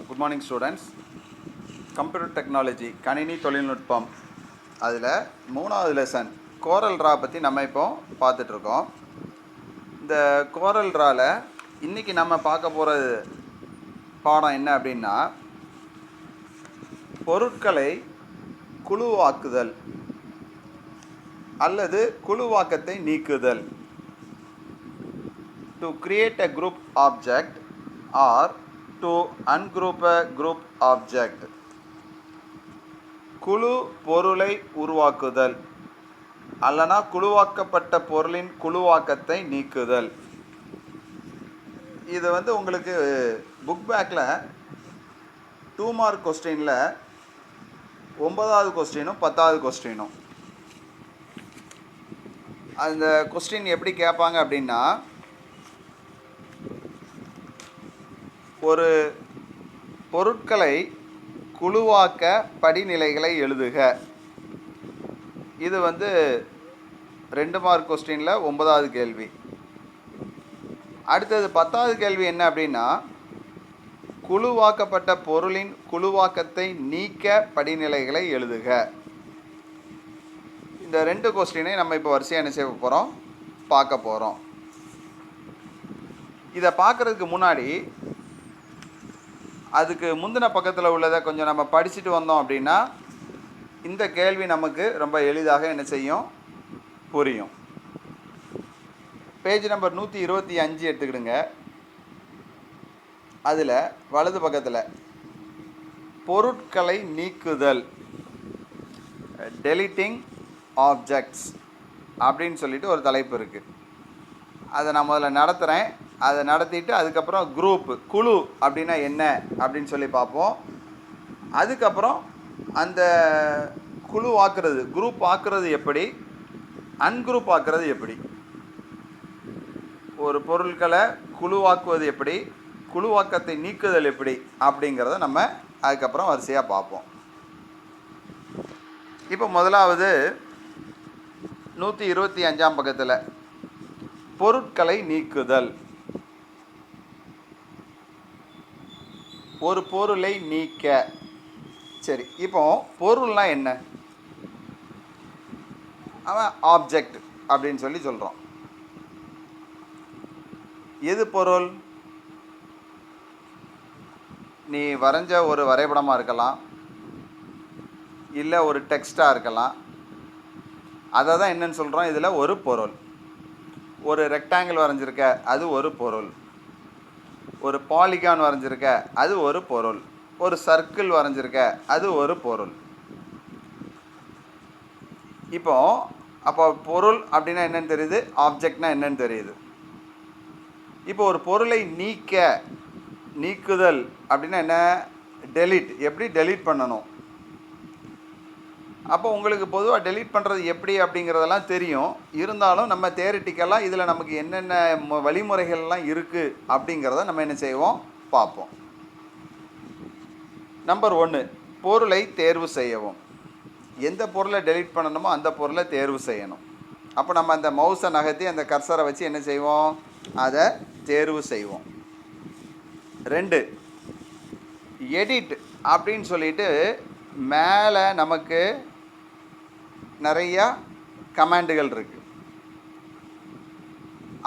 Good morning students. Computer technology கணினி தொழில்நுட்பம் அதில் 3வது லெசன் கோரல் ரா பற்றி நம்ம இப்போ பார்த்துட்ருக்கோம். இந்த கோரல் ராவில் இன்றைக்கி நம்ம பார்க்க போகிற பாடம் என்ன அப்படின்னா, பொருட்களை குழுவாக்குதல் அல்லது குழுவாக்கத்தை நீக்குதல். To create a group object or to ungroup a group object. குழு பொருளை உருவாக்குதல் அல்லனா குழுவாக்கப்பட்ட பொருளின் குழுவாக்கத்தை நீக்குதல். இது உங்களுக்கு புக் பேக்கில் 2 மார்க் கொஸ்டினில் 9வது கொஸ்டினும் 10வது கொஸ்டினும். அந்த கொஸ்டின் எப்படி கேட்பாங்க அப்படின்னா, ஒரு பொருட்களை குழுவாக்க படிநிலைகளை எழுதுக. இது 2 மார்க் கொஸ்டினில் 9வது கேள்வி. அடுத்தது 10வது கேள்வி என்ன அப்படின்னா, குழுவாக்கப்பட்ட பொருளின் குழுவாக்கத்தை நீக்க படிநிலைகளை எழுதுக. இந்த 2 கொஸ்டினை நம்ம இப்போ வரிசையாக என்ன செய்ய போகிறோம், பார்க்க போகிறோம். இதை பார்க்குறதுக்கு முன்னாடி அதுக்கு முந்தின பக்கத்தில் உள்ளதை கொஞ்சம் நம்ம படிச்சுட்டு வந்தோம் அப்படின்னா இந்த கேள்வி நமக்கு ரொம்ப எளிதாக என்ன செய்யும், புரியும். Page number 125 எடுத்துக்கிடுங்க. அதில் வலது பக்கத்தில் பொருட்களை நீக்குதல், டெலிட்டிங் ஆப்ஜெக்ட்ஸ் அப்படின்னு சொல்லிட்டு ஒரு தலைப்பு இருக்குது. அதை நான் முதல்ல நடத்துகிறேன். அதை நடத்திட்டு அதுக்கப்புறம் குரூப்பு குழு அப்படின்னா என்ன அப்படின்னு சொல்லி பார்ப்போம். அதுக்கப்புறம் அந்த குழு ஆக்குறது, குரூப் ஆக்குறது எப்படி, அன்குரூப் ஆக்குறது எப்படி, ஒரு பொருட்களை குழுவாக்குவது எப்படி, குழுவாக்கத்தை நீக்குதல் எப்படி அப்படிங்கிறத நம்ம அதுக்கப்புறம் வரிசையாக பார்ப்போம். இப்போ முதலாவது 125ஆம் பக்கத்தில் பொருட்களை நீக்குதல். ஒரு பொருளை நீக்க. சரி, இப்போ பொருள்னா என்ன? அவன் ஆப்ஜெக்ட் அப்படின்னு சொல்லி சொல்கிறோம். எது பொருள்? நீ வரைஞ்ச ஒரு வரைபடமாக இருக்கலாம், இல்லை ஒரு டெக்ஸ்டாக இருக்கலாம். அதை தான் என்னன்னு சொல்கிறோம், இதில் ஒரு பொருள். ஒரு ரெக்டாங்கிள் வரைஞ்சிருக்க, அது ஒரு பொருள். ஒரு பாலிகான் வரைஞ்சிருக்க, அது ஒரு பொருள். ஒரு சர்க்கிள் வரைஞ்சிருக்க, அது ஒரு பொருள். அப்போ பொருள் அப்படின்னா என்னன்னு தெரியுது, ஆப்ஜெக்ட்னா என்னன்னு தெரியுது. இப்போ ஒரு பொருளை நீக்குதல் அப்படின்னா என்ன, டெலீட். எப்படி டெலீட் பண்ணணும்? அப்போ உங்களுக்கு பொதுவாக டெலீட் பண்ணுறது எப்படி அப்படிங்கிறதெல்லாம் தெரியும். இருந்தாலும் நம்ம தியரிட்டிக்கலாக இதில் நமக்கு என்னென்ன வழிமுறைகள்லாம் இருக்குது அப்படிங்கிறத நம்ம என்ன செய்வோம், பார்ப்போம். நம்பர் 1, பொருளை தேர்வு செய்யவும். எந்த பொருளை டெலீட் பண்ணணுமோ அந்த பொருளை தேர்வு செய்யணும். அப்போ நம்ம அந்த மவுஸை நகர்த்தி அந்த கர்சரை வச்சு என்ன செய்வோம், அதை தேர்வு செய்வோம். 2, எடிட் அப்படின்னு சொல்லிட்டு மேலே நமக்கு நிறையா கமாண்டுகள் இருக்குது.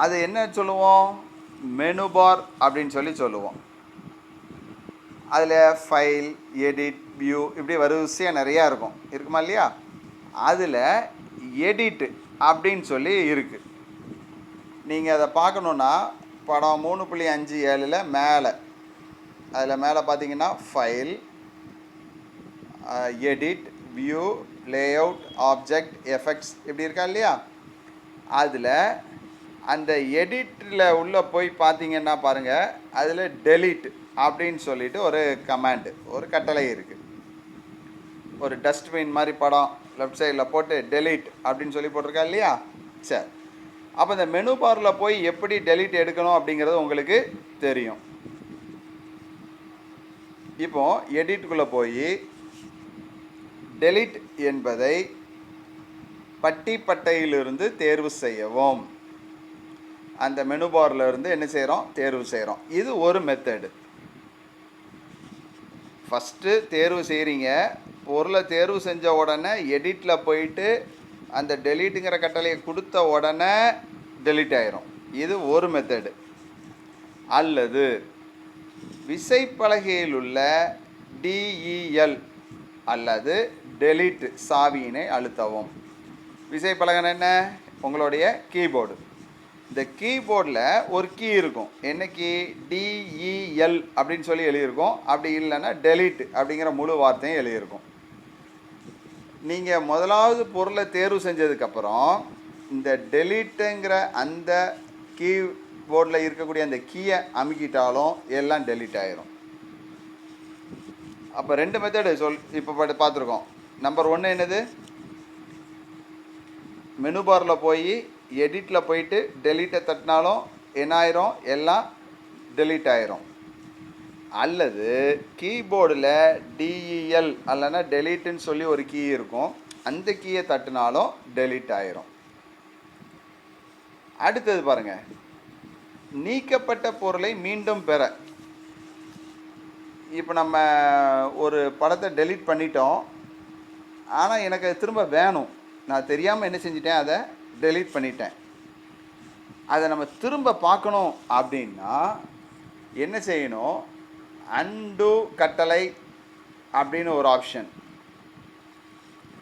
அது என்ன சொல்லுவோம், மெனு பார் அப்படின்னு சொல்லி சொல்லுவோம். அதில் ஃபைல், எடிட், வியூ இப்படி வரிசையாக நிறையா இருக்குமா இல்லையா? அதில் எடிட் அப்படின்னு சொல்லி இருக்குது. நீங்கள் அதை பார்க்கணுன்னா படம் 3.57 மேலே, அதில் மேலே பார்த்தீங்கன்னா file, edit, view, layout, object, effects இப்படி இருக்கா இல்லையா? அதில் அந்த எடிட்டில் உள்ளே போய் பார்த்தீங்கன்னா பாருங்கள், அதில் டெலீட் அப்படின்னு சொல்லிட்டு ஒரு கமாண்டு, ஒரு கட்டளை இருக்குது. ஒரு டஸ்ட்பின் மாதிரி படம் லெஃப்ட் சைடில் போட்டு டெலீட் அப்படின்னு சொல்லி போட்டிருக்கா இல்லையா? சரி, அப்போ இந்த மெனு பாரில் போய் எப்படி டெலீட் எடுக்கணும் அப்படிங்கிறது உங்களுக்கு தெரியும். இப்போது எடிட்டுக்குள்ளே போய் டெலீட் என்பதை பட்டியிலிருந்து தேர்வு செய்யவும். அந்த மெனு பாரில் இருந்து என்ன செய்கிறோம், தேர்வு செய்கிறோம். இது ஒரு மெத்தடு. ஃபஸ்ட்டு தேர்வு செய்கிறீங்க. பொருளை தேர்வு செஞ்ச உடனே எடிட்டில் போயிட்டு அந்த டெலீட்டுங்கிற கட்டளையை கொடுத்த உடனே டெலீட் ஆயிரும். இது ஒரு மெத்தடு. அல்லது விசைப்பலகையில் உள்ள DEL அல்லது டெலீட் சாவியினை அழுத்தவும். விசைப்பலகை என்ன? உங்களுடைய கீபோர்டு. இந்த கீபோர்டில் ஒரு கீ இருக்கும். என்ன கீ? DEL அப்படின்னு சொல்லி எழுதியிருக்கும். அப்படி இல்லைன்னா டெலீட் அப்படிங்கிற முழு வார்த்தையும் எழுதியிருக்கும். நீங்கள் முதலாவது பொருளை தேர்வு செஞ்சதுக்கப்புறம் இந்த டெலீட்டுங்கிற அந்த கீபோர்டில் இருக்கக்கூடிய அந்த கீயை அமுக்கிட்டாலும் எல்லாம் டெலீட் ஆயிரும். அப்போ 2 மெத்தடு இப்போ பார்த்துருக்கோம். நம்பர் 1 என்னது? மெனு பாரில் போய் எடிட்டில் போயிட்டு டெலீட்டை தட்டினாலும் என்ன ஆயிரும்? எல்லாம் டெலீட் ஆயிரும். அல்லது கீபோர்டில் DEL அல்லனா டெலீட்டுன்னு சொல்லி ஒரு கீ இருக்கும். அந்த கீயை தட்டினாலும் டெலீட் ஆயிரும். அடுத்தது பாருங்கள், நீக்கப்பட்ட பொருளை மீண்டும் பெற. இப்போ நம்ம ஒரு படத்தை டெலீட் பண்ணிட்டோம், ஆனால் எனக்கு அது திரும்ப வேணும். நான் தெரியாமல் என்ன செஞ்சிட்டேன்? அதை டெலீட் பண்ணிட்டேன். அதை நம்ம திரும்ப பார்க்கணும் அப்படின்னா என்ன செய்யணும்? அன்டு கட்டளை அப்படின்னு ஒரு ஆப்ஷன்.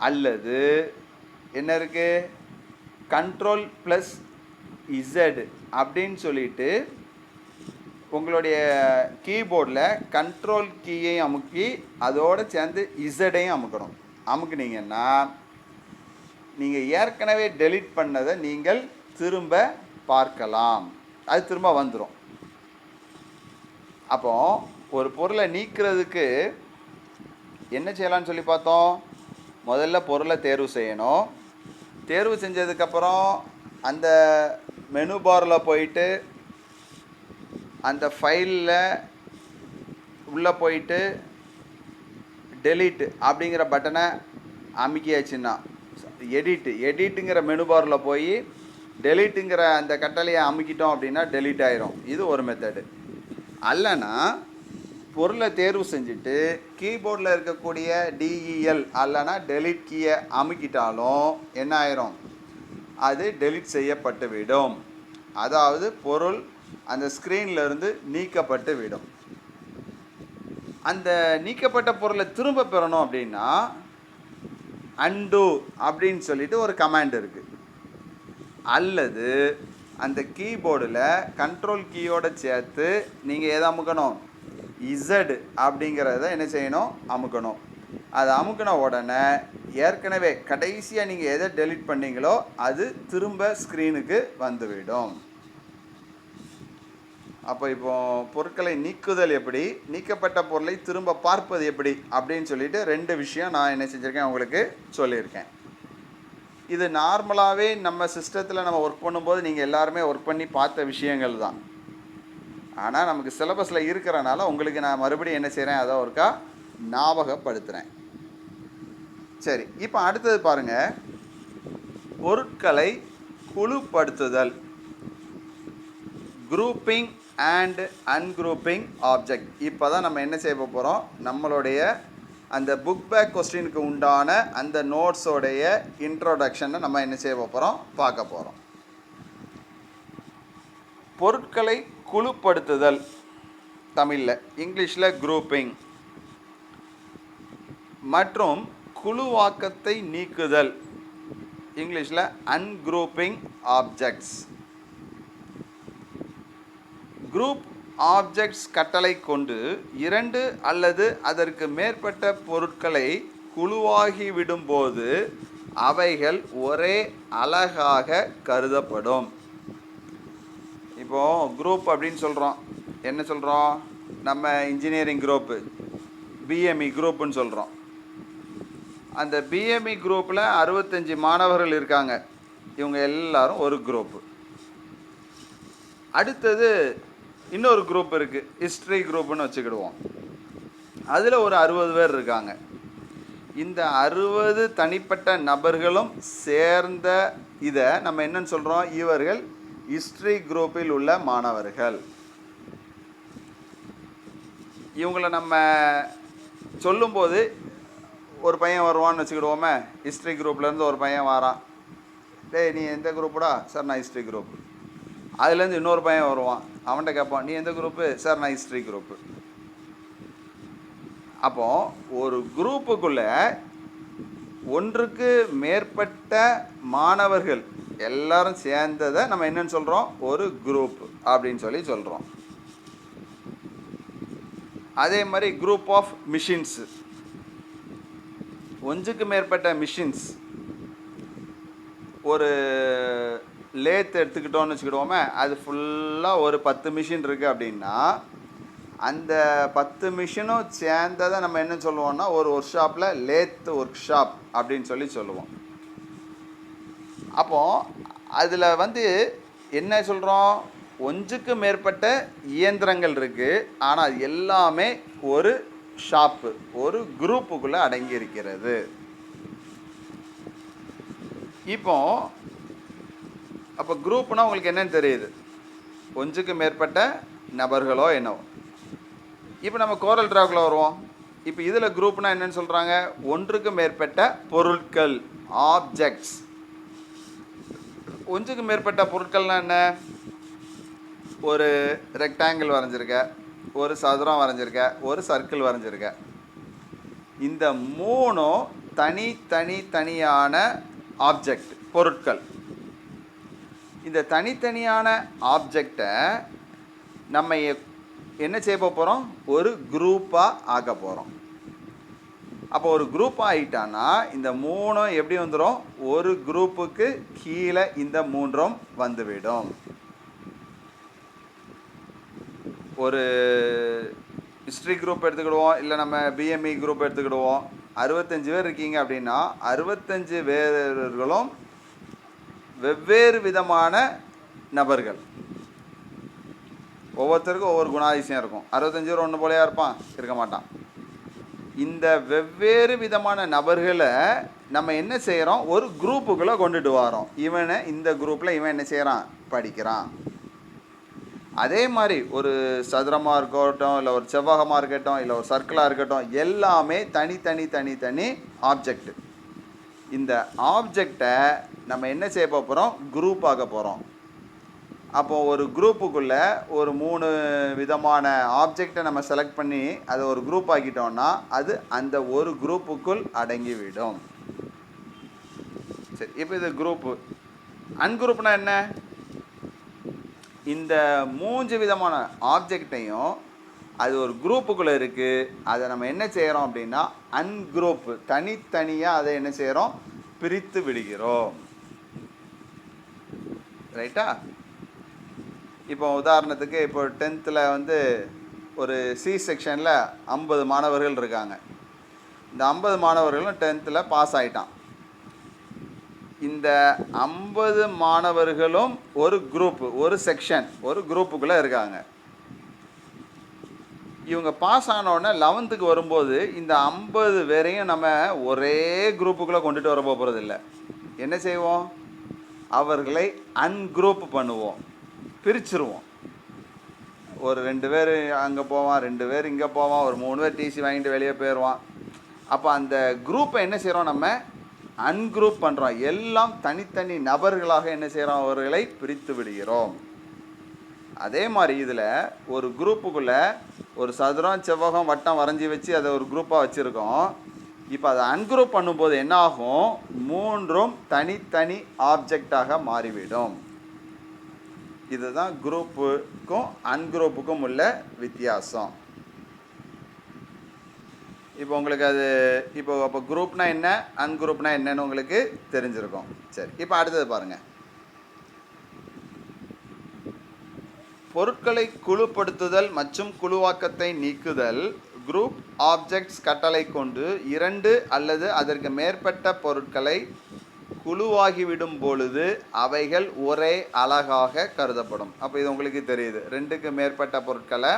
அல்லது என்ன இருக்குது? Ctrl+Z அப்படின்னு சொல்லிட்டு உங்களுடைய கீபோர்டில் கண்ட்ரோல் கீயை அமுக்கி அதோடு சேர்ந்து இசடையும் அமுக்கணும். அமுக்குனீங்கன்னா நீங்கள் ஏற்கனவே டெலீட் பண்ணதை நீங்கள் திரும்ப பார்க்கலாம். அது திரும்ப வந்துடும். அப்போ ஒரு பொருளை நீக்கிறதுக்கு என்ன செய்யலான்னு சொல்லி பார்த்தோம். முதல்ல பொருளை தேர்வு செய்யணும். தேர்வு செஞ்சதுக்கப்புறம் அந்த மெனு பாரில் போயிட்டு அந்த ஃபைலில் உள்ளே போயிட்டு டெலீட் அப்படிங்கிற பட்டனை அமுக்கியாச்சுன்னா எடிட்டுங்கிற மெனு பாரில் போய் டெலீட்டுங்கிற அந்த கட்டளையை அமுக்கிட்டோம் அப்படின்னா டெலீட் ஆயிரும். இது ஒரு மெத்தடு. அல்லனா பொருளை தேர்வு செஞ்சுட்டு கீபோர்டில் இருக்கக்கூடிய DEL அல்லனா டெலீட் கீயை அமுக்கிட்டாலும் என்ன ஆயிரும்? அது டெலீட் செய்யப்பட்டு விடும். அதாவது பொருள் அந்த ஸ்க்ரீனில் இருந்து நீக்கப்பட்டு விடும். அந்த நீக்கப்பட்ட பொருளை திரும்ப பெறணும் அப்படின்னா அன்டு அப்படின்னு சொல்லிட்டு ஒரு கமாண்ட் இருக்குது. அல்லது அந்த கீபோர்டில் கண்ட்ரோல் கீயோடு சேர்த்து நீங்கள் எதை அமுக்கணும்? இசட் அப்படிங்கிறத என்ன செய்யணும்? அமுக்கணும். அதை அமுக்கின உடனே ஏற்கனவே கடைசியாக நீங்கள் எதை டெலீட் பண்ணீங்களோ அது திரும்ப ஸ்க்ரீனுக்கு வந்துவிடும். அப்போ இப்போ பொருட்களை நீக்குதல் எப்படி, நீக்கப்பட்ட பொருளை திரும்ப பார்ப்பது எப்படி அப்படின்னு சொல்லிட்டு 2 விஷயம் நான் என்ன செஞ்சுருக்கேன் உங்களுக்கு சொல்லியிருக்கேன். இது நார்மலாகவே நம்ம சிஸ்டத்தில் நம்ம ஒர்க் பண்ணும்போது நீங்கள் எல்லாருமே ஒர்க் பண்ணி பார்த்த விஷயங்கள் தான். ஆனால் நமக்கு சிலபஸில் இருக்கிறனால உங்களுக்கு நான் மறுபடியும் என்ன செய்கிறேன்? அதை ஒருக்கா ஞாபகப்படுத்துகிறேன். சரி, இப்போ அடுத்தது பாருங்கள், பொருட்களை குழுப்படுத்துதல். Grouping and ungrouping object. இப்போ தான் நம்ம என்ன செய்ய போகிறோம்? நம்மளுடைய அந்த புக் பேக் கொஸ்டினுக்கு உண்டான அந்த நோட்ஸோடைய இன்ட்ரோடக்ஷனை நம்ம என்ன செய்ய போகிறோம்? பார்க்க போகிறோம். பொருட்களை குழுப்படுத்துதல் தமிழில், இங்கிலீஷில் குரூப்பிங், மற்றும் குழுவாக்கத்தை நீக்குதல் இங்கிலீஷில் அன்குரூப்பிங் ஆப்ஜெக்ட்ஸ். குரூப் ஆப்ஜெக்ட்ஸ் கட்டளை கொண்டு 2 அல்லது அதற்கு மேற்பட்ட பொருட்களை குழுவாகிவிடும்போது அவைகள் ஒரே அலகாக கருதப்படும். இப்போது குரூப் அப்படின்னு சொல்கிறோம். என்ன சொல்கிறோம்? நம்ம இன்ஜினியரிங் குரூப்பு BME குரூப்புன்னு சொல்கிறோம். அந்த BME குரூப்பில் 65 மாணவர்கள் இருக்காங்க. இவங்க எல்லாரும் ஒரு குரூப்பு. அடுத்தது இன்னொரு குரூப் இருக்குது, ஹிஸ்ட்ரி குரூப்புன்னு வச்சுக்கிடுவோம். அதில் ஒரு 60 பேர் இருக்காங்க. இந்த 60 தனிப்பட்ட நபர்களும் சேர்ந்த இதை நம்ம என்னன்னு சொல்கிறோம்? இவர்கள் ஹிஸ்ட்ரி குரூப்பில் உள்ள மாணவர்கள். இவங்களை நம்ம சொல்லும்போது ஒரு பையன் வருவான்னு வச்சுக்கிடுவோமே, ஹிஸ்ட்ரி குரூப்லேருந்து ஒரு பையன் வாரான். டேய் நீ எந்த குரூப்புடா? சார் நான் ஹிஸ்ட்ரி குரூப். அதுலேருந்து இன்னொரு பையன் வருவான், அவன்கிட்ட கேட்பான், நீ எந்த குரூப்பு? சார் நான் ஹிஸ்ட்ரி குரூப்பு. அப்போ ஒரு குரூப்புக்குள்ள ஒன்றுக்கு மேற்பட்ட மாணவர்கள் எல்லாரும் சேர்ந்ததை நம்ம என்னன்னு சொல்கிறோம்? ஒரு குரூப் அப்படின்னு சொல்லி சொல்கிறோம். அதே மாதிரி குரூப் ஆஃப் மிஷின்ஸ், ஒன்றுக்கு மேற்பட்ட மிஷின்ஸ், ஒரு லேத் எடுத்துக்கிட்டோன்னு வச்சுக்கிடுவோமே, அது ஃபுல்லாக ஒரு 10 மிஷின் இருக்குது அப்படின்னா அந்த 10 மிஷினும் சேர்ந்ததை நம்ம என்ன சொல்லுவோம்னா ஒரு ஒர்க் ஷாப்பில் லேத் ஒர்க் ஷாப் அப்படின்னு சொல்லி சொல்லுவோம். அப்போது அதில் என்ன சொல்கிறோம்? ஒன்றுக்கு மேற்பட்ட இயந்திரங்கள் இருக்குது, ஆனால் அது எல்லாமே ஒரு ஷாப்பு, ஒரு குரூப்புக்குள்ளே அடங்கி இருக்கிறது. அப்போ குரூப்னா உங்களுக்கு என்னன்னு தெரியுது? ஒன்றுக்கு மேற்பட்ட நபர்களோ என்னவோ. இப்போ நம்ம கோரல் டிராவுக்குள்ள வருவோம். இப்போ இதில் குரூப்னா என்னன்னு சொல்கிறாங்க? ஒன்றுக்கு மேற்பட்ட பொருட்கள், ஆப்ஜெக்ட்ஸ். ஒன்றுக்கு மேற்பட்ட பொருட்கள்னால் என்ன? ஒரு ரெக்டாங்கிள் வரைஞ்சிருக்க, ஒரு சதுரம் வரைஞ்சிருக்க, ஒரு சர்க்கிள் வரைஞ்சிருக்க. இந்த மூணும் தனித்தனியான ஆப்ஜெக்ட், பொருட்கள். இந்த தனித்தனியான ஆப்ஜெக்டை நம்ம என்ன செய்ய போகிறோம்? ஒரு குரூப்பாக ஆக்க போகிறோம். அப்போ ஒரு குரூப் ஆகிட்டான்னா இந்த மூணும் எப்படி வந்துடும்? ஒரு குரூப்புக்கு கீழே இந்த மூன்றும் வந்துவிடும். ஒரு ஹிஸ்ட்ரி குரூப் எடுத்துக்கிடுவோம், இல்லை நம்ம பிஎம்இ குரூப் எடுத்துக்கிடுவோம். 65 பேர் இருக்கீங்க அப்படின்னா 65 பேர்களும் வெவ்வேறு விதமான நபர்கள். ஒவ்வொருத்தருக்கும் ஒவ்வொரு குணாதிசயம் இருக்கும். 65 பேர் ஒன்று போலையா இருப்பான்? இருக்க மாட்டான். இந்த வெவ்வேறு விதமான நபர்களை நம்ம என்ன செய்கிறோம்? ஒரு குரூப்புக்குள்ளே கொண்டுட்டு வரோம். இவனை இந்த குரூப்பில் இவன் என்ன செய்கிறான்? படிக்கிறான். அதே மாதிரி ஒரு சதுரமாக இருக்கட்டும், இல்லை ஒரு செவ்வகமாக இருக்கட்டும், இல்லை ஒரு சர்க்கிளாக இருக்கட்டும், எல்லாமே தனி ஆப்ஜெக்ட். இந்த ஆப்ஜெக்டை நம்ம என்ன செய்ய போகிறோம்? குரூப் ஆக போகிறோம். அப்போது ஒரு குரூப்புக்குள்ளே ஒரு 3 விதமான ஆப்ஜெக்டை நம்ம செலக்ட் பண்ணி அதை ஒரு குரூப் ஆக்கிட்டோம்னா அது அந்த ஒரு குரூப்புக்குள் அடங்கிவிடும். சரி, இப்போ இது குரூப்பு. அன்குரூப்னா என்ன? இந்த 3 விதமான ஆப்ஜெக்டையும் அது ஒரு குரூப்புக்குள்ளே இருக்குது, அதை நம்ம என்ன செய்கிறோம் அப்படின்னா அன்குரூப், தனித்தனியாக அதை என்ன செய்கிறோம்? பிரித்து விடுகிறோம். ரைட்டா? இப்போ உதாரணத்துக்கு இப்போ 10th ஒரு சி செக்ஷனில் 50 மாணவர்கள் இருக்காங்க. இந்த 50 மாணவர்களும் 10th பாஸ் ஆகிட்டான். இந்த 50 மாணவர்களும் ஒரு குரூப்பு, ஒரு செக்ஷன், ஒரு குரூப்புக்குள்ளே இருக்காங்க. இவங்க பாஸ் ஆனோடனே 11th வரும்போது இந்த 50 பேரையும் நம்ம ஒரே குரூப்புக்குள்ளே கொண்டுட்டு வர போகிறது இல்லை. என்ன செய்வோம்? அவர்களை அன்குரூப் பண்ணுவோம், பிரிச்சுருவோம். ஒரு 2 பேர் அங்கே போவான், 2 பேர் இங்கே போவான், ஒரு 3 பேர் டிசி வாங்கிட்டு வெளியே போயிடுவான். அப்போ அந்த குரூப்பை என்ன செய்கிறோம்? நம்ம அன்குரூப் பண்ணுறோம். எல்லாம் தனித்தனி நபர்களாக என்ன செய்கிறோம்? அவர்களை பிரித்து விடுகிறோம். அதே மாதிரி இதில் ஒரு குரூப்புக்குள்ளே ஒரு சதுரம், செவ்வகம், வட்டம் வரைஞ்சி வச்சு அதை ஒரு குரூப்பாக வச்சுருக்கோம். இப்போ அதை அன்குரூப் பண்ணும்போது என்ன ஆகும்? மூன்றும் தனித்தனி ஆப்ஜெக்டாக மாறிவிடும். இதுதான் குரூப்புக்கும் அன்குரூப்புக்கும் உள்ள வித்தியாசம். இப்போ உங்களுக்கு அது அப்போ குரூப்னா என்ன, அன்குரூப்னா என்னன்னு உங்களுக்கு தெரிஞ்சிருக்கும். சரி, இப்போ அடுத்தது பாருங்கள். பொருட்களை குழுப்படுத்துதல் மற்றும் குழுவாக்கத்தை நீக்குதல். குரூப் ஆப்ஜெக்ட்ஸ் கட்டளை கொண்டு 2 அல்லது அதற்கு மேற்பட்ட பொருட்களை குழுவாகிவிடும் பொழுது அவைகள் ஒரே அலகாக கருதப்படும். அப்போ இது உங்களுக்கு தெரியுது. 2க்கு மேற்பட்ட பொருட்களை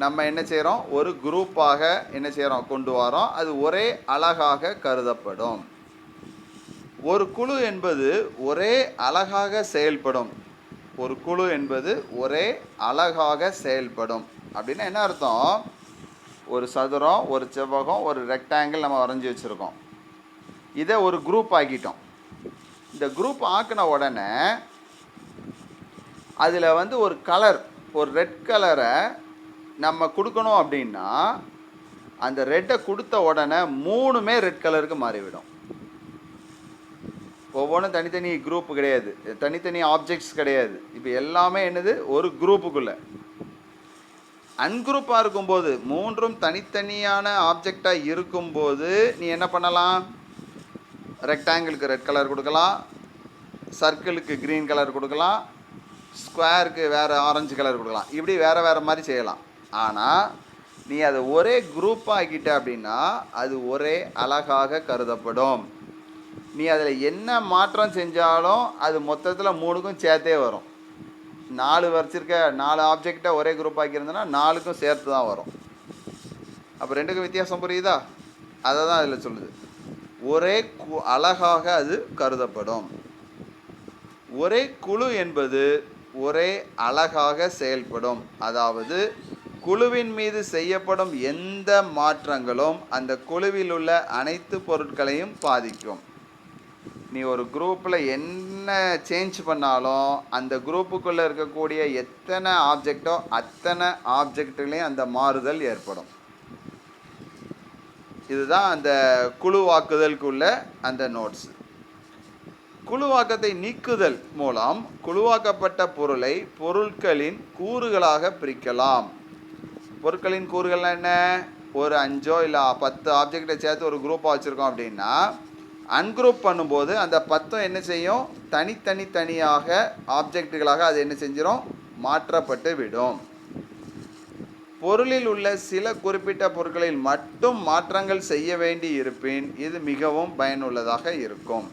நம்ம என்ன செய்கிறோம்? ஒரு குரூப்பாக என்ன செய்கிறோம்? கொண்டு வரோம். அது ஒரே அலகாக கருதப்படும். ஒரு குழு என்பது ஒரே அலகாக செயல்படும். ஒரு குழு என்பது ஒரே அலகாக செயல்படும் அப்படின்னா என்ன அர்த்தம்? ஒரு சதுரம், ஒரு செவ்வகம், ஒரு ரெக்டாங்கிள் நம்ம வரைஞ்சி வச்சுருக்கோம். இதை ஒரு குரூப் ஆக்கிட்டோம். இந்த குரூப் ஆக்கின உடனே அதில் வந்து ஒரு கலர், ஒரு ரெட் கலரை நம்ம கொடுக்கணும் அப்படின்னா அந்த ரெட்டை கொடுத்த உடனே மூணுமே ரெட் கலருக்கு மாறிவிடும். ஒவ்வொன்றும் தனித்தனி குரூப்பு கிடையாது, தனித்தனி ஆப்ஜெக்ட்ஸ் கிடையாது. இப்போ எல்லாமே என்னது, ஒரு குரூப்புக்குள்ளே. அன்குரூப்பாக இருக்கும்போது, மூன்றும் தனித்தனியான ஆப்ஜெக்டாக இருக்கும்போது நீ என்ன பண்ணலாம், ரெக்டாங்கிளுக்கு ரெட் கலர் கொடுக்கலாம், சர்க்கிளுக்கு க்ரீன் கலர் கொடுக்கலாம், ஸ்கொயருக்கு வேறு ஆரஞ்சு கலர் கொடுக்கலாம். இப்படி வேறு வேறு மாதிரி செய்யலாம். ஆனால் நீ அதை ஒரே குரூப்பாக ஆக்கிட்ட அப்படின்னா அது ஒரே அழகாக கருதப்படும். நீ அதில் என்ன மாற்றம் செஞ்சாலும் அது மொத்தத்தில் மூணுக்கும் சேர்த்தே வரும். 4 வரைச்சிருக்க 4 ஆப்ஜெக்டை ஒரே குரூப் ஆக்கியிருந்தேன்னா 4க்கும் சேர்த்து தான் வரும். அப்போ 2க்கும் வித்தியாசம் புரியுதா? அதை தான் அதில் சொல்லுது. ஒரே அழகாக அது கருதப்படும். ஒரே குழு என்பது ஒரே அழகாக செயல்படும். அதாவது குழுவின் மீது செய்யப்படும் எந்த மாற்றங்களும் அந்த குழுவில் உள்ள அனைத்து பொருட்களையும் பாதிக்கும். நீ ஒரு குரூப்பில் என்ன சேஞ்ச் பண்ணாலும் அந்த குரூப்புக்குள்ளே இருக்கக்கூடிய எத்தனை ஆப்ஜெக்டோ அத்தனை ஆப்ஜெக்ட்லேயும் அந்த மாறுதல் ஏற்படும். இதுதான் அந்த குழுவாக்குதலுக்குள்ள அந்த நோட்ஸ். குழுவாக்கத்தை நீக்குதல் மூலம் குழுவாக்கப்பட்ட பொருளை பொருட்களின் கூறுகளாக பிரிக்கலாம். பொருட்களின் கூறுகள்லாம் என்ன, ஒரு 5 இல்லை 10 ஆப்ஜெக்டை சேர்த்து ஒரு குரூப்பாக வச்சுருக்கோம் அப்படின்னா அன்குரூப் பண்ணும்போது அந்த 10 என்ன செய்யும், தனித்தனியாக ஆப்ஜெக்டுகளாக அது என்ன செஞ்சிடும், மாற்றப்பட்டு விடும். பொருளில் உள்ள சில குறிப்பிட்ட பொருட்களில் மட்டும் மாற்றங்கள் செய்ய வேண்டி இருப்பின் இது மிகவும் பயனுள்ளதாக இருக்கும்.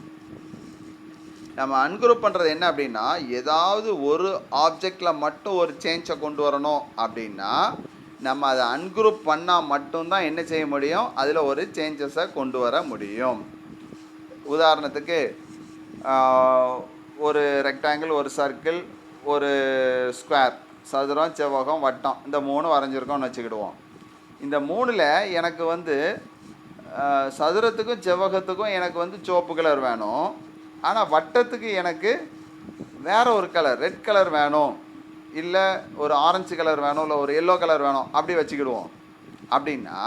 நம்ம அன்குரூப் பண்ணுறது என்ன அப்படின்னா, ஏதாவது ஒரு ஆப்ஜெக்டில் மட்டும் ஒரு சேஞ்சை கொண்டு வரணும் அப்படின்னா நம்ம அதை அன்குரூப் பண்ணால் மட்டும்தான் என்ன செய்ய முடியும், அதில் ஒரு சேஞ்சஸை கொண்டு வர முடியும். உதாரணத்துக்கு ஒரு ரெக்டாங்கிள், ஒரு சர்க்கிள், ஒரு ஸ்கொயர், சதுரம், செவ்வகம், வட்டம், இந்த 3 வரைஞ்சிருக்கோம்னு வச்சுக்கிடுவோம். இந்த 3ல் எனக்கு வந்து சதுரத்துக்கும் செவ்வகத்துக்கும் எனக்கு வந்து சிவப்பு கலர் வேணும். ஆனால் வட்டத்துக்கு எனக்கு வேறு ஒரு கலர், ரெட் கலர் வேணும், இல்லை ஒரு ஆரஞ்சு கலர் வேணும், இல்லை ஒரு எல்லோ கலர் வேணும், அப்படி வச்சுக்கிடுவோம். அப்படின்னா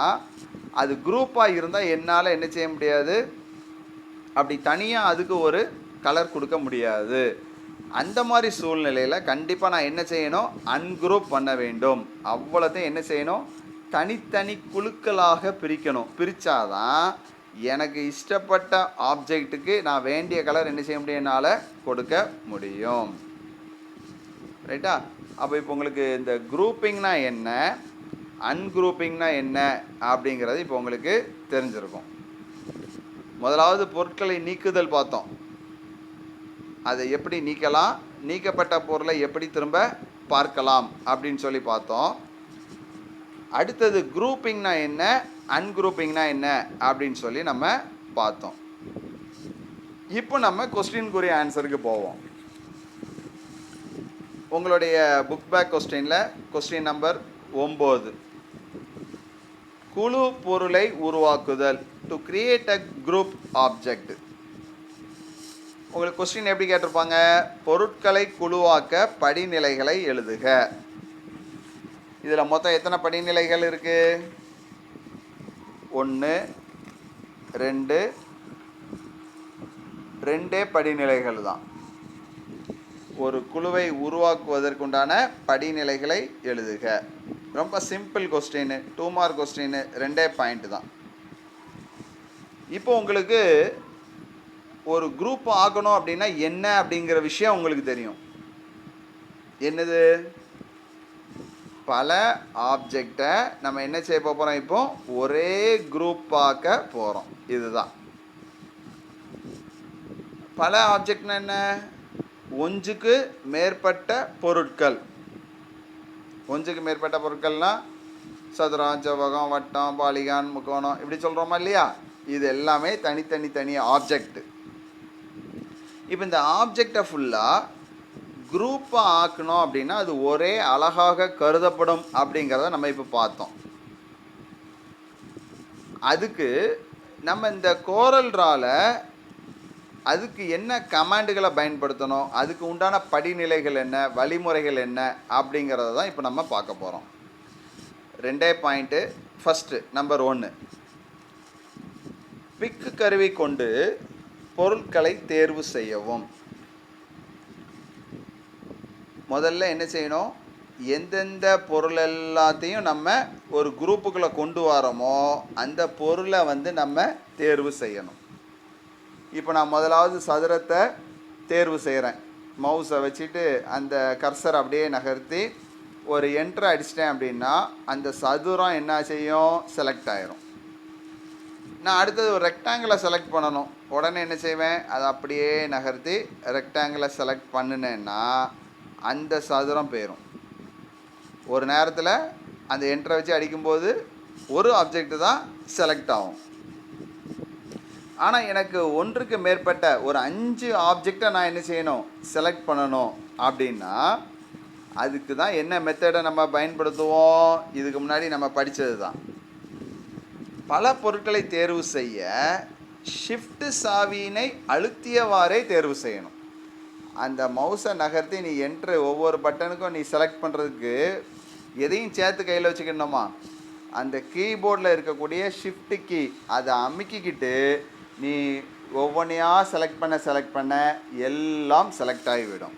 அது குரூப்பாக இருந்தால் என்னால் என்ன செய்ய முடியாது, அப்படி தனியாக அதுக்கு ஒரு கலர் கொடுக்க முடியாது. அந்த மாதிரி சூழ்நிலையில் கண்டிப்பாக நான் என்ன செய்யணும், அன்குரூப் பண்ண வேண்டும். அவ்வளோத்தையும் என்ன செய்யணும், தனித்தனி குழுக்களாக பிரிக்கணும். பிரித்தாதான் எனக்கு இஷ்டப்பட்ட ஆப்ஜெக்ட்டுக்கு நான் வேண்டிய கலர் என்ன செய்ய முடியும், என்னால் கொடுக்க முடியும். ரைட்டா? அப்போ இப்போ உங்களுக்கு இந்த குரூப்பிங்னா என்ன, அன்குரூப்பிங்னா என்ன அப்படிங்கிறது இப்போ உங்களுக்கு தெரிஞ்சிருக்கும். முதலாவது பொருட்களை நீக்குதல் பார்த்தோம். அதை எப்படி நீக்கலாம், நீக்கப்பட்ட பொருளை எப்படி திரும்ப பார்க்கலாம் அப்படின்னு சொல்லி பார்த்தோம். அடுத்தது குரூப்பிங்னா என்ன, அன்குரூப்பிங்னா என்ன அப்படின்னு சொல்லி நம்ம பார்த்தோம். இப்போ நம்ம கொஸ்டின்குரிய ஆன்சருக்கு போவோம். உங்களுடைய புக் பேக் கொஸ்டினில் கொஸ்டின் நம்பர் 9, குழு பொருளை உருவாக்குதல், to create a group object. உங்களுக்கு கொஸ்டின் எப்படி கேட்டிருப்பாங்க, பொருட்களை குழுவாக்க படிநிலைகளை எழுதுக. இதில் மொத்தம் எத்தனை படிநிலைகள் இருக்குது, 1 2 2 படிநிலைகள் தான். ஒரு குழுவை உருவாக்குவதற்குண்டான படிநிலைகளை எழுதுக. ரொம்ப simple question, 2 mark question, 2 point தான். இப்போ உங்களுக்கு ஒரு குரூப் ஆகணும் அப்படின்னா என்ன அப்படிங்கிற விஷயம் உங்களுக்கு தெரியும். என்னது, பல ஆப்ஜெக்டை நம்ம என்ன செய்ய போகிறோம், இப்போ ஒரே குரூப் ஆக்க போகிறோம். இதுதான் பல ஆப்ஜெக்ட்னா என்ன, ஒன்றுக்கு மேற்பட்ட பொருட்கள். ஒன்றுக்கு மேற்பட்ட பொருட்கள்னால் சதுரம், செவ்வகம், வட்டம், பாலிகான், முக்கோணம், இப்படி சொல்கிறோமா இல்லையா? இது எல்லாமே தனி ஆப்ஜெக்ட். இப்போ இந்த ஆப்ஜெக்டை ஃபுல்லாக குரூப்பாக ஆக்கணும் அப்படின்னா அது ஒரே அழகாக கருதப்படும் அப்படிங்கிறத நம்ம இப்போ பார்த்தோம். அதுக்கு நம்ம இந்த கோரல் ட்ராவில் அதுக்கு என்ன கமாண்டுகளை பயன்படுத்தணும், அதுக்கு உண்டான படிநிலைகள் என்ன, வழிமுறைகள் என்ன அப்படிங்கிறத தான் இப்போ நம்ம பார்க்க போகிறோம். 2 பாயிண்ட்டு. ஃபஸ்ட்டு நம்பர் 1, பிக்கு கருவி கொண்டு பொருட்களை தேர்வு செய்யவும். முதல்ல என்ன செய்யணும், எந்தெந்த பொருள் எல்லாத்தையும் நம்ம ஒரு குரூப்புக்குள்ளே கொண்டு வரோமோ அந்த பொருளை நம்ம தேர்வு செய்யணும். இப்போ நான் முதலாவது சதுரத்தை தேர்வு செய்கிறேன். மவுஸை வச்சுட்டு அந்த கர்சர் அப்படியே நகர்த்தி ஒரு என்ட்ரு அடிச்சிட்டேன் அப்படின்னா அந்த சதுரம் என்ன செய்யும், செலக்ட் ஆயிரும். நான் அடுத்தது ஒரு ரெக்டாங்கிளை செலக்ட் பண்ணணும். உடனே என்ன செய்வேன், அதை அப்படியே நகர்த்தி ரெக்டாங்கிளை செலக்ட் பண்ணினேன்னா அந்த சதுரம் போயிடும். ஒரு நேரத்தில் அந்த என்ட்ரை வச்சு அடிக்கும்போது ஒரு ஆப்ஜெக்ட் தான் செலக்ட் ஆகும். ஆனால் எனக்கு ஒன்றுக்கு மேற்பட்ட ஒரு 5 ஆப்ஜெக்டை நான் என்ன செய்யணும், செலக்ட் பண்ணணும் அப்படின்னா அதுக்கு தான் என்ன மெத்தடை நம்ம பயன்படுத்துவோம், இதுக்கு முன்னாடி நம்ம படித்தது தான். பல பொருட்களை தேர்வு செய்ய ஷிஃப்ட் சாவியினை அழுத்தியவாறே தேர்வு செய்யணும். அந்த மவுஸை நகர்த்தி நீ என்ட்ரு ஒவ்வொரு பட்டனுக்கும் நீ செலக்ட் பண்ணுறதுக்கு எதையும் சேர்த்து கையில் வச்சுக்கணுமா, அந்த கீபோர்டில் இருக்கக்கூடிய ஷிஃப்ட் கீ அதை அமுக்கிக்கிட்டு நீ ஒவ்வொன்றையாக செலக்ட் பண்ண எல்லாம் செலக்ட் ஆகிவிடும்.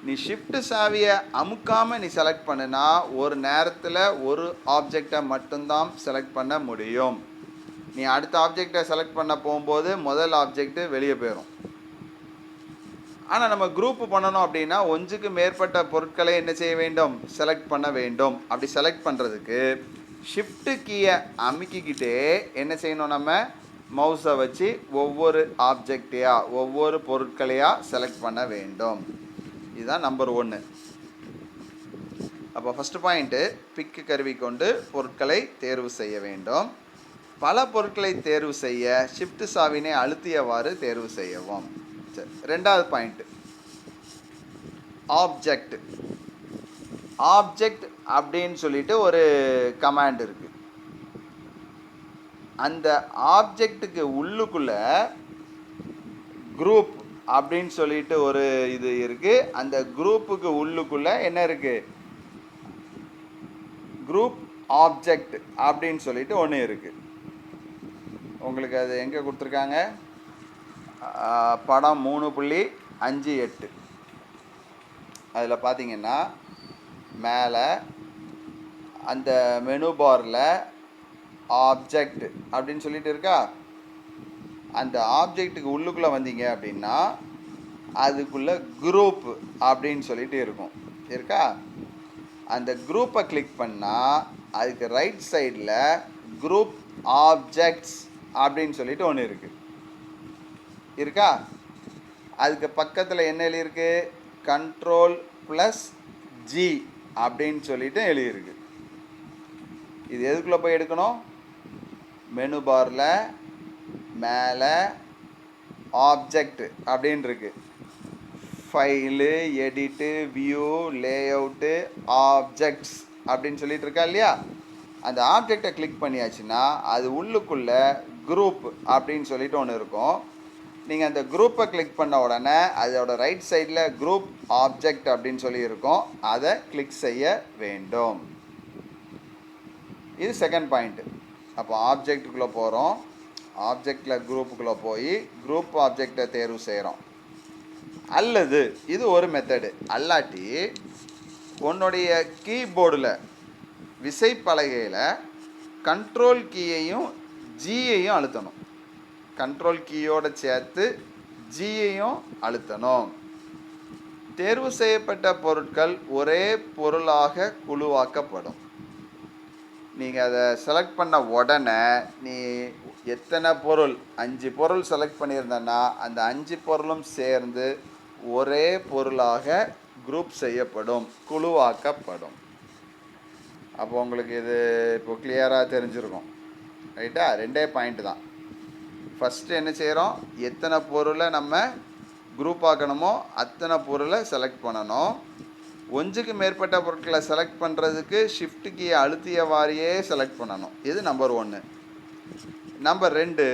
நீ ஷிஃப்ட் சாவியை அமுக்காமல் நீ செலக்ட் பண்ணுனா ஒரு நேரத்தில் ஒரு ஆப்ஜெக்டை மட்டும்தான் செலக்ட் பண்ண முடியும். நீ அடுத்த ஆப்ஜெக்டை செலக்ட் பண்ண போகும்போது முதல் ஆப்ஜெக்ட்டு வெளியே போயிடும். ஆனால் நம்ம குரூப் பண்ணணும் அப்படின்னா ஒன்றுக்கு மேற்பட்ட பொருட்களை என்ன செய்ய வேண்டும், செலக்ட் பண்ண வேண்டும். அப்படி செலக்ட் பண்ணுறதுக்கு ஷிஃப்ட் கீயை அமுக்கிக்கிட்டே என்ன செய்யணும், நம்ம மவுஸை வச்சு ஒவ்வொரு ஆப்ஜெக்டையாக ஒவ்வொரு பொருட்களையாக செலக்ட் பண்ண வேண்டும். இதுதான் நம்பர் 1. அப்போ ஃபஸ்ட்டு பாயிண்ட்டு, பிக்கு கருவி கொண்டு பொருட்களை தேர்வு செய்ய வேண்டும். பல பொருட்களை தேர்வு செய்ய ஷிஃப்ட் சாவினை அழுத்தியவாறு தேர்வு செய்யவும். சரி, 2வது பாயிண்ட்டு, ஆப்ஜெக்ட். ஆப்ஜெக்ட் அப்படின்னு சொல்லிட்டு ஒரு கமாண்ட் இருக்குது. அந்த ஆப்ஜெக்ட்டுக்கு உள்ளுக்குள்ளே குரூப் அப்படின்னு சொல்லிட்டு ஒரு இது இருக்குது. அந்த குரூப்புக்கு உள்ளுக்குள்ளே என்ன இருக்குது, குரூப் ஆப்ஜெக்ட் அப்படின்னு சொல்லிட்டு ஒன்று இருக்குது. உங்களுக்கு அது எங்கே கொடுத்துருக்காங்க, படம் 3.58. அதில் பார்த்தீங்கன்னா மேலே அந்த மெனு பாரில் ஆப்ஜெக்ட் அப்படின்னு சொல்லிட்டு இருக்கா, அந்த ஆப்ஜெக்ட்டுக்கு உள்ளுக்குள்ளே வந்தீங்க அப்படின்னா அதுக்குள்ளே குரூப் அப்படின்னு சொல்லிட்டு இருக்கா. அந்த குரூப்பை கிளிக் பண்ணால் அதுக்கு ரைட் சைடில் குரூப் ஆப்ஜெக்ட்ஸ் அப்படின்னு சொல்லிட்டு ஒன்று இருக்கா. அதுக்கு பக்கத்தில் என்ன எழுதியிருக்கு, Ctrl+G அப்படின்னு சொல்லிட்டு எழுதியிருக்கு. இது எதுக்குள்ளே போய் எடுக்கணும், மெனு பாரில் மேலே ஆப்ஜெக்ட் அப்படின்னு இருக்கு, file, edit, view, layout, objects அப்படின்னு சொல்லிட்டு இருக்கா இல்லையா. அந்த ஆப்ஜெக்டை கிளிக் பண்ணியாச்சுன்னா அது உள்ளுக்குள்ளே குரூப் அப்படின்னு சொல்லிட்டு ஒன்று இருக்கும். நீங்கள் அந்த குரூப்பை கிளிக் பண்ண உடனே அதோட ரைட் சைடில் குரூப் ஆப்ஜெக்ட் அப்படின்னு சொல்லி இருக்கும், அதை கிளிக் செய்ய வேண்டும். இது செகண்ட் பாயிண்ட்டு. அப்போ ஆப்ஜெக்டுக்குள்ளே போகிறோம், ஆப்ஜெக்டில் குரூப்புக்குள்ளே போய் குரூப் ஆப்ஜெக்டை தேர்வு செய்கிறோம். அல்லது இது ஒரு மெத்தடு, அல்லாட்டி உன்னுடைய கீபோர்டில் விசைப்பலகையில் கண்ட்ரோல் கீயையும் ஜியையும் அழுத்தணும். கண்ட்ரோல் கீயோடு சேர்த்து ஜியையும் அழுத்தணும். தேர்வு செய்யப்பட்ட பொருட்கள் ஒரே பொருளாக குழுவாக்கப்படும். நீங்கள் அதை செலக்ட் பண்ண உடனே நீ எத்தனை பொருள், 5 பொருள் செலக்ட் பண்ணியிருந்தேன்னா அந்த 5 பொருளும் சேர்ந்து ஒரே பொருளாக குரூப் செய்யப்படும், குழுவாக்கப்படும். அப்போ உங்களுக்கு இது இப்போ கிளியராக தெரிஞ்சிருக்கும், ரைட்டா. 2 பாயிண்ட் தான். ஃபஸ்ட்டு என்ன செய்கிறோம், எத்தனை பொருளை நம்ம குரூப் ஆக்கணுமோ அத்தனை பொருளை செலக்ட் பண்ணணும். ஒன்றுக்கு மேற்பட்ட பொருட்களை செலக்ட் பண்ணுறதுக்கு ஷிஃப்ட் கீயை அழுத்திய வாரியே செலக்ட் பண்ணணும். இது நம்பர் 1. நம்பர் 2,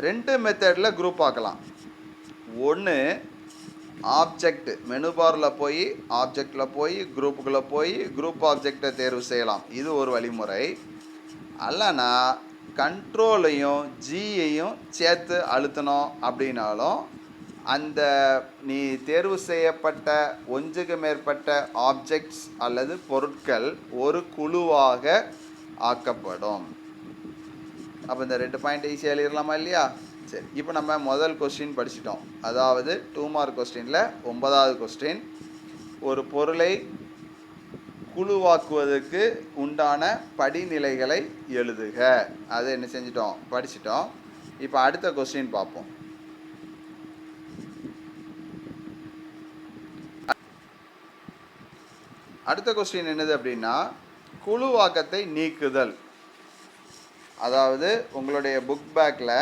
2 மெத்தடில் குரூப் ஆக்கலாம். ஒன்று, ஆப்ஜெக்ட் மெனு பாரில் போய் ஆப்ஜெக்டில் போய் குரூப்புக்குள்ளே போய் குரூப் ஆப்ஜெக்டை தேர்வு செய்யலாம். இது ஒரு வழிமுறை. அல்லனா கண்ட்ரோலையும் ஜியையும் சேர்த்து அழுத்தணும் அப்படின்னாலும் அந்த நீ தேர்வு செய்யப்பட்ட ஒன்றுக்கு மேற்பட்ட ஆப்ஜெக்ட்ஸ் அல்லது பொருட்கள் ஒரு குழுவாக ஆக்கப்படும். அப்போ இந்த 2 பாயிண்ட் ஈஸியாக எழுதலாமா இல்லையா? சரி, இப்போ நம்ம முதல் கொஸ்டின் படிச்சிட்டோம். அதாவது 2 மார்க் கொஸ்டினில் 9வது கொஸ்டின், ஒரு பொருளை குழுவாக்குவதற்கு உண்டான படிநிலைகளை எழுதுக. அதை என்ன செஞ்சிட்டோம்? படிச்சிட்டோம். இப்போ அடுத்த கொஸ்டின் பார்ப்போம். அடுத்த கொஸ்டின் என்னது அப்படின்னா, குழுவாக்கத்தை நீக்குதல். அதாவது உங்களுடைய புக் பேக்கில்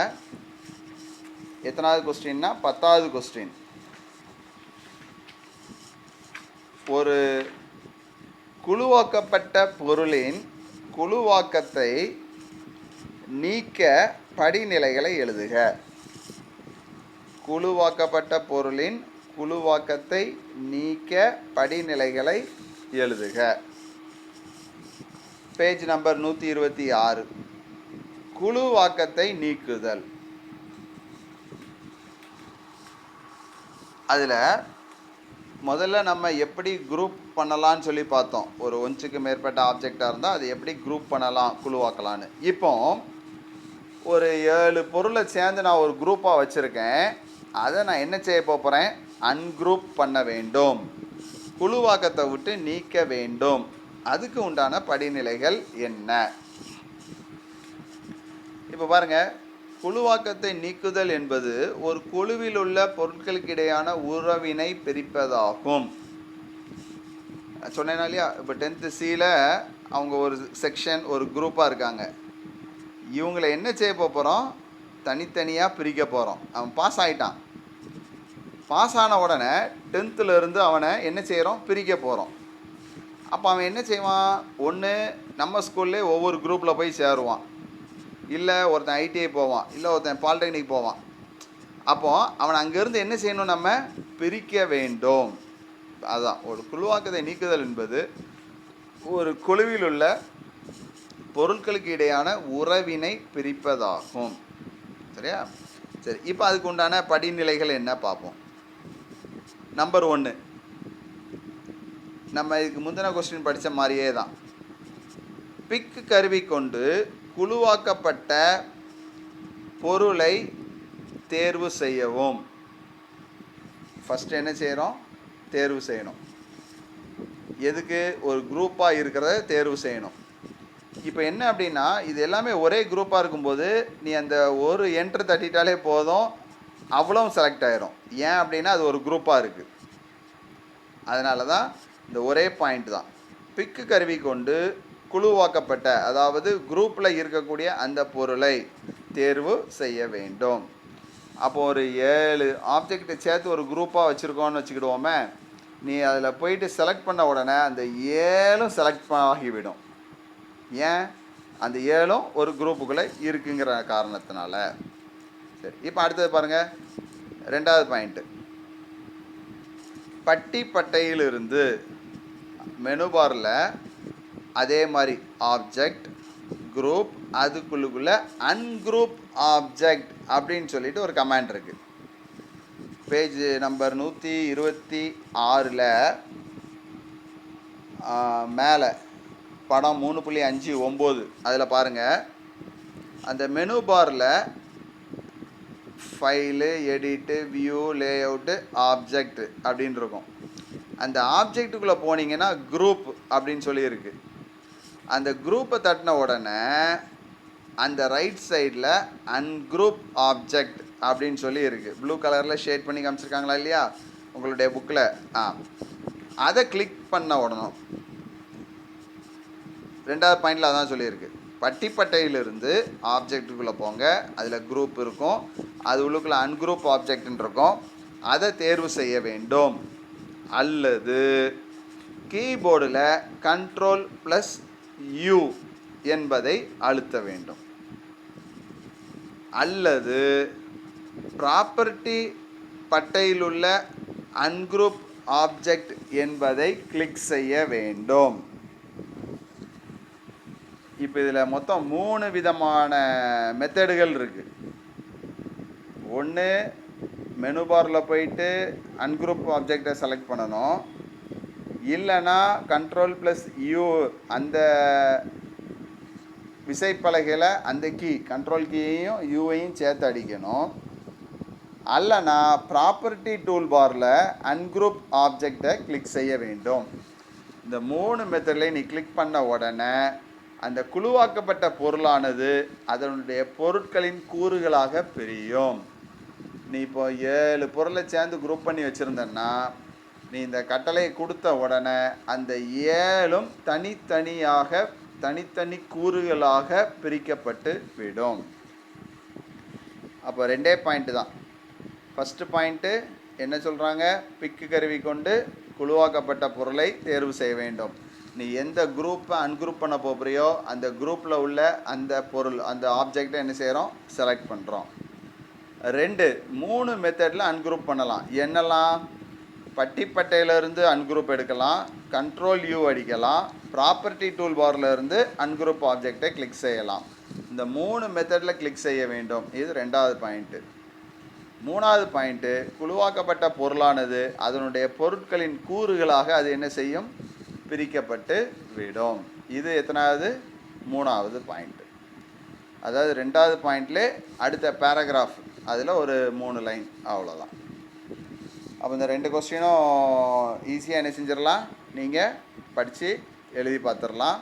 எத்தனாவது கொஸ்டின்னா 10வது கொஸ்டின். ஒரு குழுவாக்கப்பட்ட பொருளின் குழுவாக்கத்தை நீக்க படிநிலைகளை எழுதுக. குழுவாக்கப்பட்ட பொருளின் குழுவாக்கத்தை நீக்க படிநிலைகளை எழுதுக. Page number 126. குழுவாக்கத்தை நீக்குதல். அதில் முதல்ல நம்ம எப்படி குரூப் பண்ணலான்னு சொல்லி பார்த்தோம். ஒரு ஒன்றுக்கு மேற்பட்ட ஆப்ஜெக்டாக இருந்தால் அது எப்படி குரூப் பண்ணலாம், குழுவாக்கலான்னு. இப்போ ஒரு 7 பொருளை சேர்ந்து நான் ஒரு குரூப்பாக வச்சுருக்கேன். அதை நான் என்ன செய்ய போகிறேன்? அன்குரூப் பண்ண வேண்டும், குழுவாக்கத்தை விட்டு நீக்க வேண்டும். அதுக்கு உண்டான படிநிலைகள் என்ன? இப்போ பாருங்கள், குழுவாக்கத்தை நீக்குதல் என்பது ஒரு குழுவில் உள்ள பொருட்களுக்கு இடையான உறவினை பிரிப்பதாகும். சொன்னேன்னா இல்லையா, இப்போ 10th Cயில் அவங்க ஒரு செக்ஷன் ஒரு குரூப்பாக இருக்காங்க. இவங்களை என்ன செய்ய போகிறோம்? தனித்தனியாக பிரிக்க போகிறோம். அவன் பாஸ் ஆகிட்டான். பாஸ் ஆன உடனே 10th இருந்து அவனை என்ன செய்கிறோம்? பிரிக்க போகிறோம். அப்போ அவன் என்ன செய்வான்? ஒன்று நம்ம ஸ்கூல்லே ஒவ்வொரு குரூப்பில் போய் சேருவான், இல்லை ஒருத்தன் ஐடிஐ போவான், இல்லை ஒருத்தன் பாலிடெக்னிக் போவான். அப்போது அவனை அங்கேருந்து என்ன செய்யணும்? நம்ம பிரிக்க வேண்டும். அதுதான் ஒரு குழுவாக்கத்தை நீக்குதல் என்பது ஒரு குழுவில் உள்ள பொருட்களுக்கு இடையான உறவினை பிரிப்பதாகும். சரியா? சரி, இப்போ அதுக்கு உண்டான படிநிலைகள் என்ன பார்ப்போம். நம்பர் 1, நம்ம இதுக்கு முந்தின கொஸ்டின் படித்த மாதிரியே தான். பிக் கருவி கொண்டு குழுவாக்கப்பட்ட பொருளை தேர்வு செய்யவும். ஃபஸ்ட்டு என்ன செய்கிறோம்? தேர்வு செய்யணும். எதுக்கு? ஒரு குரூப்பாக இருக்கிறத தேர்வு செய்யணும். இப்போ என்ன அப்படின்னா, இது எல்லாமே ஒரே குரூப்பாக இருக்கும்போது நீ அந்த ஒரு என்ட்ரு தட்டிட்டாலே போதும், அவ்வளோ செலக்ட் ஆகிரும். ஏன் அப்படின்னா அது ஒரு குரூப்பாக இருக்குது. அதனால தான் இந்த ஒரே பாயிண்ட் தான். பிக்கு கருவி கொண்டு குழுவாக்கப்பட்ட, அதாவது குரூப்பில் இருக்கக்கூடிய அந்த பொருளை தேர்வு செய்ய வேண்டும். அப்போது ஒரு 7 ஆப்ஜெக்டை சேர்த்து ஒரு குரூப்பாக வச்சுருக்கோன்னு வச்சுக்கிடுவோமே. நீ அதில் போயிட்டு செலக்ட் பண்ண உடனே அந்த 7ம் செலக்ட் ஆகிவிடும். ஏன்? அந்த 7ம் ஒரு குரூப்புக்குள்ளே இருக்குங்கிற காரணத்தினால. சரி, இப்போ அடுத்தது பாருங்கள், 2வது பாயிண்ட்டு. பட்டியிலிருந்து மெனு பாரில் அதே மாதிரி ஆப்ஜெக்ட், குரூப், அதுக்குள்ளுக்குள்ளே அன்குரூப் ஆப்ஜெக்ட் அப்படின்னு சொல்லிட்டு ஒரு கமாண்ட் இருக்குது. பேஜ் நம்பர் 126ல் மேலே படம் 3.59 அதில் பாருங்கள், அந்த மெனு பாரில் file, edit, view, layout, object அப்படின்னு இருக்கும். அந்த ஆப்ஜெக்ட்டுக்குள்ளே போனீங்கன்னா குரூப் அப்படின்னு சொல்லியிருக்கு. அந்த குரூப்பை தட்டின உடனே அந்த ரைட் சைடில் அன்குரூப் ஆப்ஜெக்ட் அப்படின்னு சொல்லி இருக்குது. ப்ளூ கலரில் ஷேட் பண்ணி காமிச்சிருக்காங்களா இல்லையா உங்களுடைய புக்கில்? அதை கிளிக் பண்ண உடனே 2வது பாயிண்டில் அதான் சொல்லியிருக்கு. பட்டியிலிருந்து ஆப்ஜெக்ட்டுக்குள்ளே போங்க, அதில் குரூப் இருக்கும், அது உள்ளுக்குள்ளே அன்குரூப் ஆப்ஜெக்ட்னு இருக்கும். அதை தேர்வு செய்ய வேண்டும். அல்லது கீபோர்டில் கண்ட்ரோல் ப்ளஸ் யூ என்பதை அழுத்த வேண்டும். அல்லது ப்ராப்பர்ட்டி பட்டையில் உள்ள அன்குரூப் ஆப்ஜெக்ட் என்பதை கிளிக் செய்ய வேண்டும். இப்போ இதில் மொத்தம் 3 விதமான மெத்தடுகள் இருக்குது. ஒன்று, மெனு பாரில் போயிட்டு அன்குரூப் ஆப்ஜெக்டை செலக்ட் பண்ணணும். இல்லைன்னா கண்ட்ரோல் ப்ளஸ் யூ அந்த விசைப்பலகையில் அந்த கண்ட்ரோல் கீயையும் யூவையும் சேர்த்து அடிக்கணும். அல்லனா ப்ராப்பர்ட்டி டூல் பாரில் அன்குரூப் ஆப்ஜெக்டை கிளிக் செய்ய வேண்டும். இந்த 3 மெத்தடில் நீ கிளிக் பண்ண உடனே அந்த குழுவாக்கப்பட்ட பொருளானது அதனுடைய பொருட்களின் கூறுகளாக பிரியும். நீ இப்போ 7 பொருளை சேர்ந்து குரூப் பண்ணி வச்சுருந்தன்னா நீ இந்த கட்டளையை கொடுத்த உடனே அந்த 7ம் தனித்தனி கூறுகளாக பிரிக்கப்பட்டு விடும். அப்போ 2 பாயிண்ட்டு தான். ஃபஸ்ட்டு பாயிண்ட்டு என்ன சொல்கிறாங்க? பிக்கு கருவி கொண்டு குழுவாக்கப்பட்ட பொருளை தேர்வு செய்ய வேண்டும். நீ எந்த குரூப்பை அன்குரூப் பண்ண போகிறியோ அந்த குரூப்பில் உள்ள அந்த பொருள் அந்த ஆப்ஜெக்டை என்ன செய்கிறோம்? செலக்ட் பண்ணுறோம். 2, 3 மெத்தடில் அன்குரூப் பண்ணலாம். என்னெல்லாம்? பட்டியிலிருந்து அன்குரூப் எடுக்கலாம், கண்ட்ரோல் யூ அடிக்கலாம், ப்ராப்பர்ட்டி டூல் பாரில் இருந்து அன்குரூப் ஆப்ஜெக்டை கிளிக் செய்யலாம். இந்த 3 மெத்தடில் கிளிக் செய்ய வேண்டும். இது 2வது பாயிண்ட்டு. 3வது பாயிண்ட்டு, குழுவாக்கப்பட்ட பொருளானது அதனுடைய பொருட்களின் கூறுகளாக அது என்ன செய்யும்? பிரிக்கப்பட்டு விடும். இது எத்தனாவது? 3வது பாயிண்ட்டு. அதாவது 2வது பாயிண்ட்லே அடுத்த பேராகிராஃப் அதில் ஒரு 3 லைன், அவ்வளோதான். அப்போ இந்த 2 கொஸ்டினும் ஈஸியாக என்ன செஞ்சிடலாம்? நீங்கள் படித்து எழுதி பார்த்துடலாம்.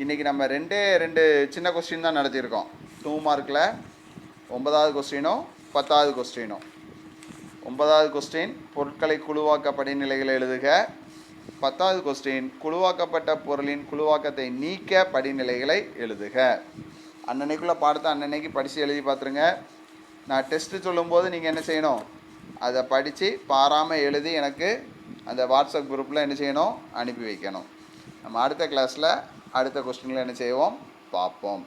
இன்றைக்கி நம்ம 2 சின்ன கொஸ்டின் தான் நடத்தியிருக்கோம். 2 மார்க்கில் 9வது கொஸ்டினும் 10வது கொஸ்டினும். 9வது கொஸ்டின் பொருட்களை குழுவாக்க படிநிலைகளை எழுதுக. 10வது கொஸ்டின் குழுவாக்கப்பட்ட பொருளின் குழுவாக்கத்தை நீக்க படிநிலைகளை எழுதுக. அன்னன்னைக்குள்ளே பாடத்தை அன்னன்னைக்கு படித்து எழுதி பார்த்துருங்க. நான் டெஸ்ட்டு சொல்லும்போது நீங்கள் என்ன செய்யணும்? அதை படித்து பாராமல் எழுதி எனக்கு அந்த வாட்ஸ்அப் குரூப்பில் என்ன செய்யணும்? அனுப்பி வைக்கணும். நம்ம அடுத்த கிளாஸில் அடுத்த கொஸ்டினில் என்ன செய்வோம்? பார்ப்போம்.